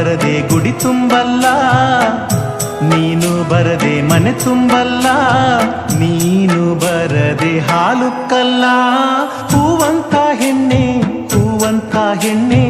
ಬರದೆ ಗುಡಿ ತುಂಬಲ್ಲ, ನೀನು ಬರದೆ ಮನೆ ತುಂಬಲ್ಲ, ನೀನು ಬರದೆ ಹಾಲು ಕಲ್ಲ. ಹೂವಂತ ಹೆಣ್ಣೆ, ಹೂವಂತ ಹೆಣ್ಣೆ,